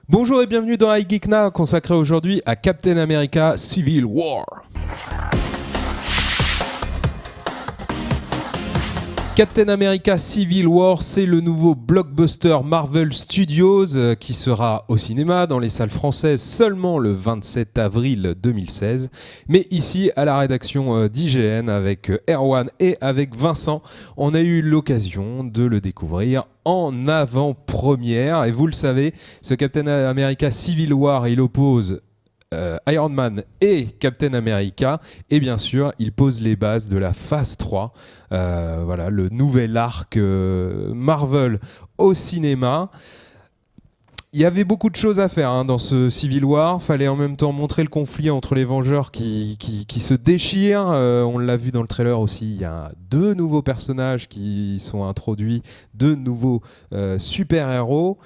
Bonjour et bienvenue dans iGeekna, consacré aujourd'hui à Captain America Civil War. Captain America Civil War, c'est le nouveau blockbuster Marvel Studios qui sera au cinéma dans les salles françaises seulement le 27 avril 2016. Mais ici, à la rédaction d'IGN, avec Erwan et avec Vincent, on a eu l'occasion de le découvrir en avant-première. Et vous le savez, ce Captain America Civil War, il oppose Iron Man et Captain America, et bien sûr il pose les bases de la phase 3, voilà, le nouvel arc Marvel au cinéma. Il y avait beaucoup de choses à faire dans ce Civil War. Fallait en même temps montrer le conflit entre les Vengeurs qui se déchirent. On l'a vu dans le trailer aussi. Il y a deux nouveaux personnages qui sont introduits, deux nouveaux super-héros.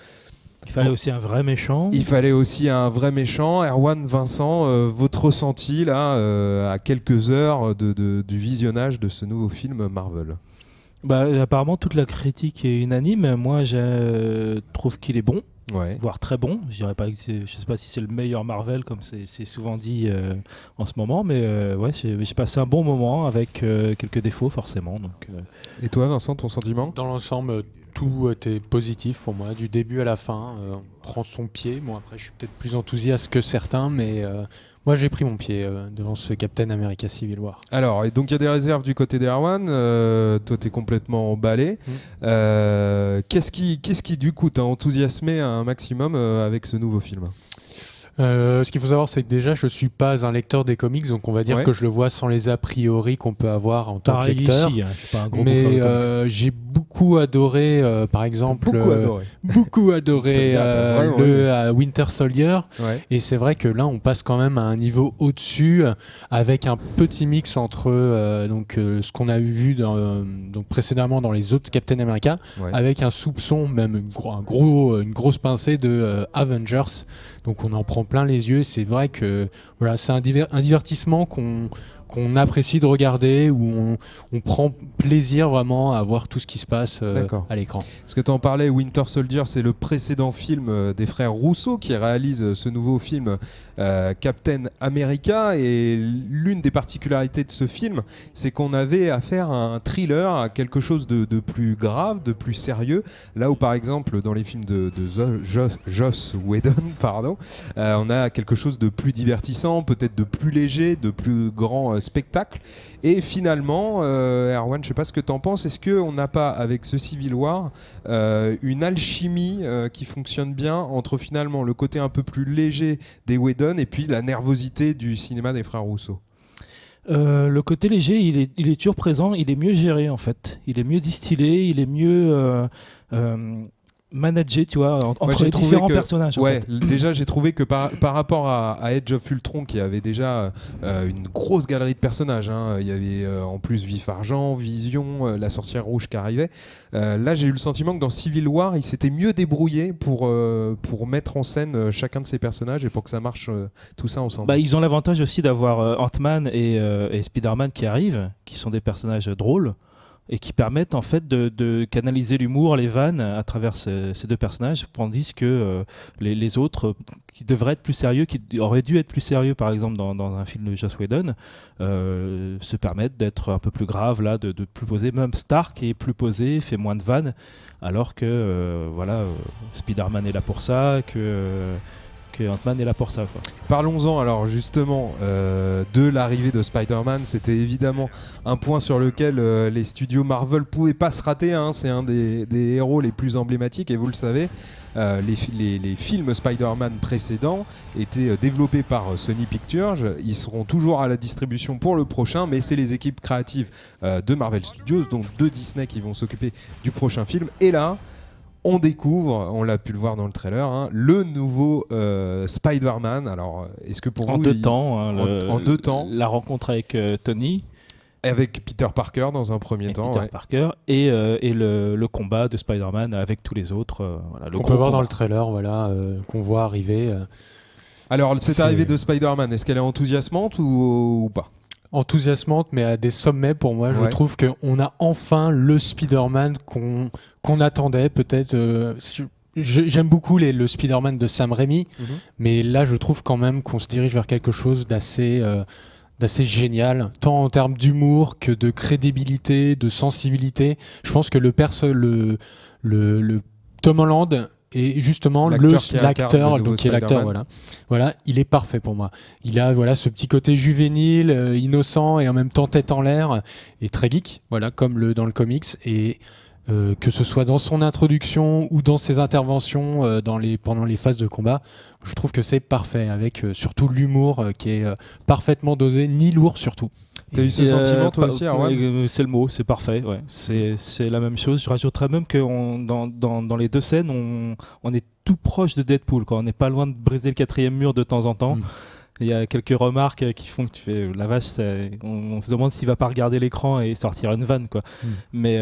Il fallait aussi un vrai méchant. Il fallait aussi un vrai méchant. Erwan, Vincent, votre ressenti là, à quelques heures du visionnage de ce nouveau film Marvel? Apparemment, toute la critique est unanime. Moi, je trouve qu'il est bon, voire très bon. Je dirais pas que je sais pas si c'est le meilleur Marvel, comme c'est souvent dit en ce moment, mais j'ai passé un bon moment avec quelques défauts forcément. Donc, Et toi, Vincent, ton sentiment? Dans l'ensemble, tout était positif pour moi, du début à la fin. On prend son pied. Bon, après, je suis peut-être plus enthousiaste que certains, mais moi, j'ai pris mon pied devant ce Captain America Civil War. Alors, et donc il y a des réserves du côté d'Erwan. Toi, t'es complètement emballé. Qu'est-ce qui, du coup, t'a enthousiasmé un maximum avec ce nouveau film? Ce qu'il faut savoir, c'est que déjà, je suis pas un lecteur des comics, donc on va dire que je le vois sans les a priori qu'on peut avoir en tant que lecteur. Ici, je suis pas un gros mais j'ai beaucoup adoré, par exemple, beaucoup adoré le Winter Soldier. Ouais. Et c'est vrai que là, on passe quand même à un niveau au-dessus, avec un petit mix entre ce qu'on a vu donc précédemment dans les autres Captain America, avec un soupçon, même une grosse pincée de Avengers. Donc on en prend plein les yeux. C'est vrai que voilà, c'est un divertissement qu'on apprécie de regarder, où on prend plaisir vraiment à voir tout ce qui se passe à l'écran. Parce que tu en parlais, Winter Soldier, c'est le précédent film des frères Russo qui réalisent ce nouveau film Captain America, et l'une des particularités de ce film, c'est qu'on avait affaire à un thriller, à quelque chose de plus grave, de plus sérieux, là où par exemple dans les films de Joss Whedon, on a quelque chose de plus divertissant, peut-être de plus léger, de plus grand spectacle. Et finalement, Erwan, je sais pas ce que tu en penses, est-ce qu'on n'a pas avec ce Civil War une alchimie qui fonctionne bien entre finalement le côté un peu plus léger des Whedon et puis la nervosité du cinéma des frères Russo? Le côté léger, il est toujours présent, il est mieux géré en fait, il est mieux distillé, il est mieux manager, tu vois, entre les différents personnages. En fait. Déjà, j'ai trouvé que par rapport à Age of Ultron, qui avait déjà une grosse galerie de personnages, il y avait en plus Vif Argent, Vision, la sorcière rouge qui arrivait. Là, j'ai eu le sentiment que dans Civil War, il s'était mieux débrouillé pour mettre en scène chacun de ces personnages et pour que ça marche tout ça ensemble. Ils ont l'avantage aussi d'avoir Ant-Man et Spider-Man qui arrivent, qui sont des personnages drôles, et qui permettent en fait de canaliser l'humour, les vannes à travers ces deux personnages, tandis que les autres qui devraient être plus sérieux, qui auraient dû être plus sérieux par exemple dans un film de Joss Whedon, se permettent d'être un peu plus graves, là, de plus posé. Même Stark est plus posé, fait moins de vannes, alors que Spider-Man est là pour ça, que Ant-Man est là pour ça, quoi. Parlons-en alors justement de l'arrivée de Spider-Man. C'était évidemment un point sur lequel les studios Marvel pouvaient pas se rater, C'est un des héros les plus emblématiques, et vous le savez, les films Spider-Man précédents étaient développés par Sony Pictures. Ils seront toujours à la distribution pour le prochain, mais c'est les équipes créatives de Marvel Studios, donc de Disney, qui vont s'occuper du prochain film. Et là, on découvre, on l'a pu le voir dans le trailer, le nouveau Spider-Man. Alors, est-ce que pour vous... En deux temps. En deux temps. La rencontre avec Tony. Avec Peter Parker dans un premier temps. Peter Parker et le combat de Spider-Man avec tous les autres. On peut voir dans le trailer, qu'on voit arriver. Alors, cette arrivée de Spider-Man, est-ce qu'elle est enthousiasmante ou pas ? Enthousiasmante, mais à des sommets pour moi. Je trouve qu'on a enfin le Spider-Man qu'on attendait, peut-être j'aime beaucoup le Spider-Man de Sam Raimi, mais là je trouve quand même qu'on se dirige vers quelque chose d'assez génial, tant en termes d'humour que de crédibilité, de sensibilité. Je pense que le Tom Holland et justement l'acteur, donc qui est l'acteur, voilà, il est parfait pour moi. Il a ce petit côté juvénile, innocent et en même temps tête en l'air et très geek, voilà, comme dans le comics. Et que ce soit dans son introduction ou dans ses interventions pendant les phases de combat, je trouve que c'est parfait, avec surtout l'humour qui est parfaitement dosé, ni lourd surtout. T'as eu ce sentiment toi aussi, Arwan ? C'est le mot, c'est parfait. Ouais. C'est la même chose. Je rajouterais même que dans les deux scènes, on est tout proche de Deadpool, quoi. On n'est pas loin de briser le 4e mur de temps en temps. Il y a quelques remarques qui font que tu fais la vache, on se demande s'il va pas regarder l'écran et sortir une vanne, quoi. Mais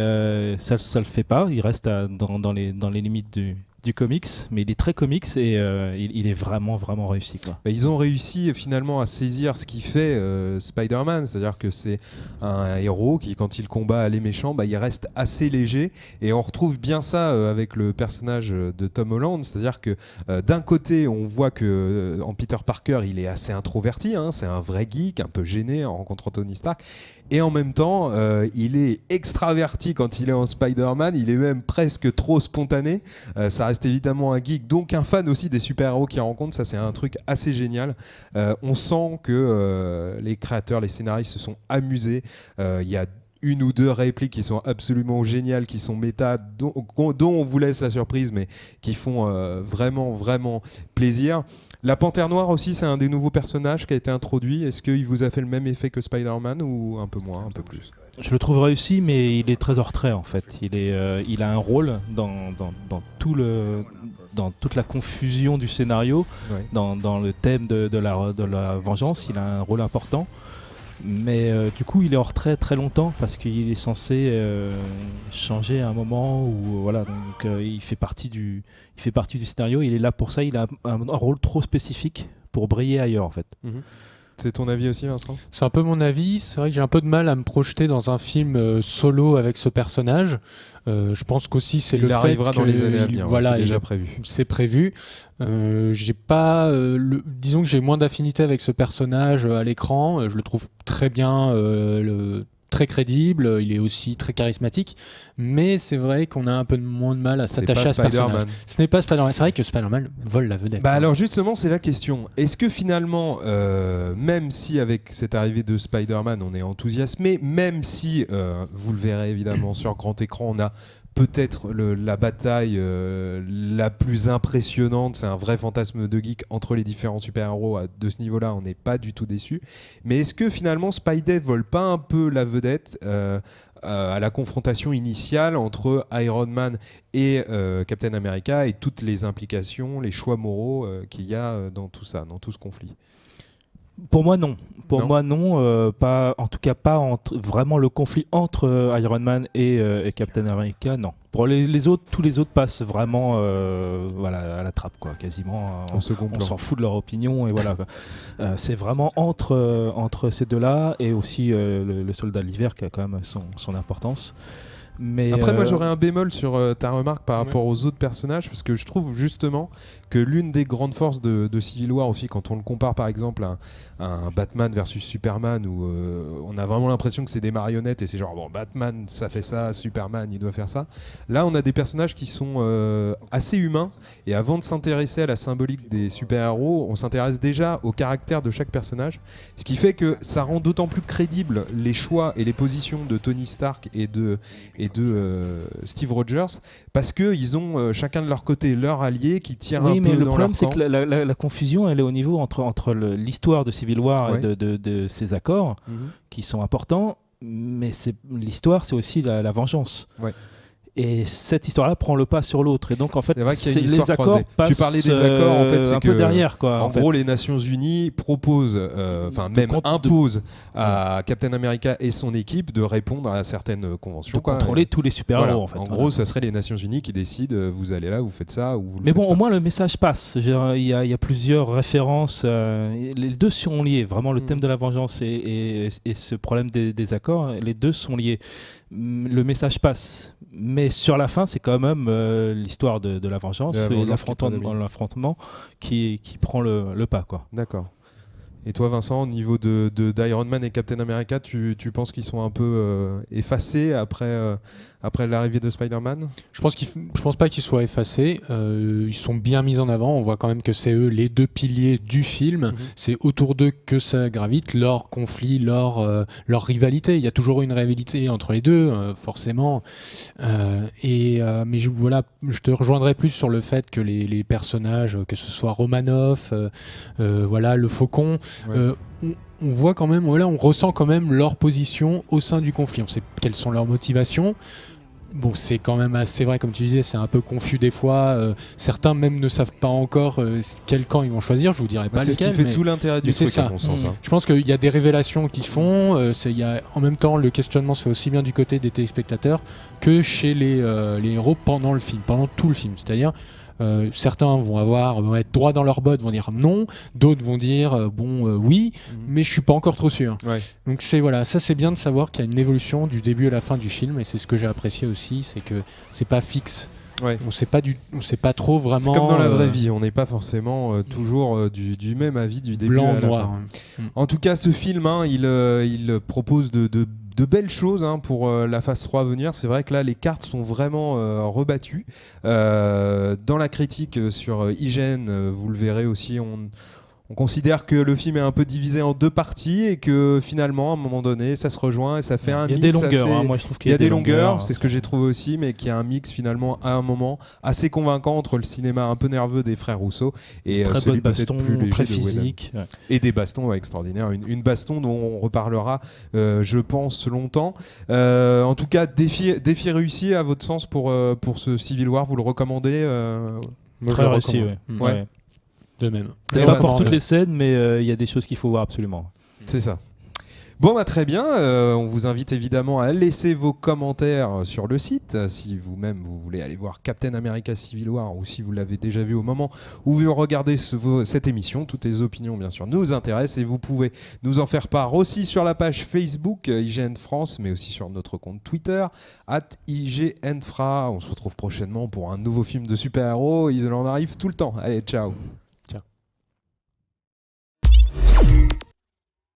ça le fait pas. Il reste dans les limites du comics, mais il est très comics et il est vraiment réussi, quoi. Ils ont réussi finalement à saisir ce qui fait Spider-Man, c'est-à-dire que c'est un héros qui, quand il combat les méchants, il reste assez léger, et on retrouve bien ça avec le personnage de Tom Holland, c'est-à-dire que d'un côté on voit que en Peter Parker il est assez introverti, c'est un vrai geek, un peu gêné en rencontrant Tony Stark, et en même temps il est extraverti quand il est en Spider-Man, il est même presque trop spontané, ça reste évidemment un geek, donc un fan aussi des super-héros qu'il rencontre. Ça, c'est un truc assez génial. On sent que les créateurs, les scénaristes se sont amusés. Il y a une ou deux répliques qui sont absolument géniales, qui sont méta, dont on vous laisse la surprise, mais qui font vraiment plaisir. La Panthère Noire aussi, c'est un des nouveaux personnages qui a été introduit. Est-ce qu'il vous a fait le même effet que Spider-Man ou un peu moins, un peu plus ? Je le trouve réussi, mais il est très en retrait, en fait. Il a un rôle dans toute la confusion du scénario, dans le thème de la vengeance. Il a un rôle important, mais du coup il est en retrait très longtemps parce qu'il est censé changer à un moment où voilà, donc il fait partie du scénario. Il est là pour ça. Il a un rôle trop spécifique pour briller ailleurs, en fait. C'est ton avis aussi, Vincent ? C'est un peu mon avis. C'est vrai que j'ai un peu de mal à me projeter dans un film solo avec ce personnage. Je pense qu'aussi c'est le fait qu'il arrivera dans les années à venir. Voilà, c'est déjà prévu. C'est prévu. J'ai pas, disons que j'ai moins d'affinité avec ce personnage à l'écran. Je le trouve très bien, très crédible. Il est aussi très charismatique. Mais c'est vrai qu'on a un peu moins de mal à s'attacher à ce personnage. Ce n'est pas Spider-Man. C'est vrai que Spider-Man vole la vedette. Alors justement, c'est la question. Est-ce que finalement, même si avec cette arrivée de Spider-Man, on est enthousiasmé, même si, vous le verrez évidemment sur grand écran, on a peut-être la bataille la plus impressionnante, c'est un vrai fantasme de geek entre les différents super-héros. De ce niveau-là, on n'est pas du tout déçu. Mais est-ce que finalement Spidey vole pas un peu la vedette à la confrontation initiale entre Iron Man et Captain America, et toutes les implications, les choix moraux qu'il y a dans tout ça, dans tout ce conflit? Pour moi, non. Moi, non. Pas, en tout cas, pas vraiment le conflit entre Iron Man et Captain America, non. Pour les autres, tous les autres passent vraiment à la trappe, quoi, quasiment. On s'en fout de leur opinion, et voilà, quoi. C'est vraiment entre ces deux-là, et aussi le Soldat de l'Hiver qui a quand même son importance. Mais après, moi j'aurais un bémol sur ta remarque par rapport aux autres personnages, parce que je trouve justement que l'une des grandes forces de Civil War aussi, quand on le compare par exemple à un Batman versus Superman, où on a vraiment l'impression que c'est des marionnettes et c'est genre bon, Batman ça fait ça, Superman il doit faire ça. Là on a des personnages qui sont assez humains, et avant de s'intéresser à la symbolique des super-héros, on s'intéresse déjà au caractère de chaque personnage, ce qui fait que ça rend d'autant plus crédible les choix et les positions de Tony Stark et de Steve Rogers, parce qu'ils ont chacun de leur côté leur allié qui tire un peu dans leur camp. Oui, mais le problème c'est que la confusion elle est au niveau entre l'histoire de Civil War et de ces accords qui sont importants, mais l'histoire c'est aussi la vengeance. Ouais. Et cette histoire-là prend le pas sur l'autre. Et donc, en fait, c'est vrai qu'il y a les accords passent. Tu parlais des accords, en fait, c'est un peu derrière, quoi. En gros, les Nations Unies proposent, imposent à Captain America et son équipe de répondre à certaines conventions. De contrôler tous les super-héros, voilà. en fait. En gros, ça serait les Nations Unies qui décident, vous allez là, vous faites ça, ou vous le Mais bon, faites pas. Au moins, le message passe. Il y a plusieurs références. Les deux sont liés. Vraiment, le thème de la vengeance et ce problème des accords, les deux sont liés. le message passe. Mais sur la fin, c'est quand même l'histoire de la vengeance et l'affrontement qui prend le pas, quoi. D'accord. Et toi, Vincent, au niveau d'Iron Man et Captain America, tu penses qu'ils sont un peu effacés après l'arrivée de Spider-Man ? Je pense pas qu'ils soient effacés. Ils sont bien mis en avant. On voit quand même que c'est eux les deux piliers du film. C'est autour d'eux que ça gravite, leur conflit, leur rivalité. Il y a toujours une rivalité entre les deux, forcément. Mais je te rejoindrai plus sur le fait que les personnages, que ce soit Romanoff, le Faucon, on voit quand même, on ressent quand même leur position au sein du conflit. On sait quelles sont leurs motivations. Bon, c'est quand même assez vrai, comme tu disais, c'est un peu confus des fois. Certains même ne savent pas encore quel camp ils vont choisir. Je vous dirai pas lequel. C'est ce qui fait tout l'intérêt du truc, à mon sens. Je pense qu'il y a des révélations qui se font. En même temps, le questionnement se fait aussi bien du côté des téléspectateurs que chez les héros pendant le film, pendant tout le film. C'est-à-dire, certains vont être droits dans leurs bottes, vont dire non, d'autres vont dire oui, mais je suis pas encore trop sûr. Ouais. Donc ça c'est bien de savoir qu'il y a une évolution du début à la fin du film, et c'est ce que j'ai apprécié aussi, c'est que c'est pas fixe. Ouais. On sait pas trop vraiment. C'est comme dans la vraie vie, on n'est pas forcément toujours du même avis du début blanc, à la noir. fin. En tout cas, ce film, il propose de belles choses pour la phase 3 à venir. C'est vrai que là, les cartes sont vraiment rebattues. Dans la critique sur IGN, vous le verrez aussi, on considère que le film est un peu divisé en deux parties et que finalement, à un moment donné, ça se rejoint et ça fait un mix. Il y a des longueurs, moi je trouve qu'il y a des longueurs, c'est ce que j'ai trouvé aussi, mais qu'il y a un mix finalement à un moment assez convaincant entre le cinéma un peu nerveux des frères Rousseau et très celui bonne baston, plus léger très de physique. Whedon. Et des bastons extraordinaires. Une baston dont on reparlera, je pense, longtemps. En tout cas, défi réussi à votre sens pour ce Civil War, vous le recommandez Très réussi, ouais. De même. Pas pour toutes les scènes, mais il y a des choses qu'il faut voir absolument. C'est ça. Bon, très bien. On vous invite évidemment à laisser vos commentaires sur le site. Si vous-même vous voulez aller voir Captain America Civil War ou si vous l'avez déjà vu au moment où vous regardez cette émission, toutes les opinions bien sûr nous intéressent et vous pouvez nous en faire part aussi sur la page Facebook IGN France, mais aussi sur notre compte Twitter @IGNFRA. On se retrouve prochainement pour un nouveau film de super-héros. Il en arrive tout le temps. Allez, ciao.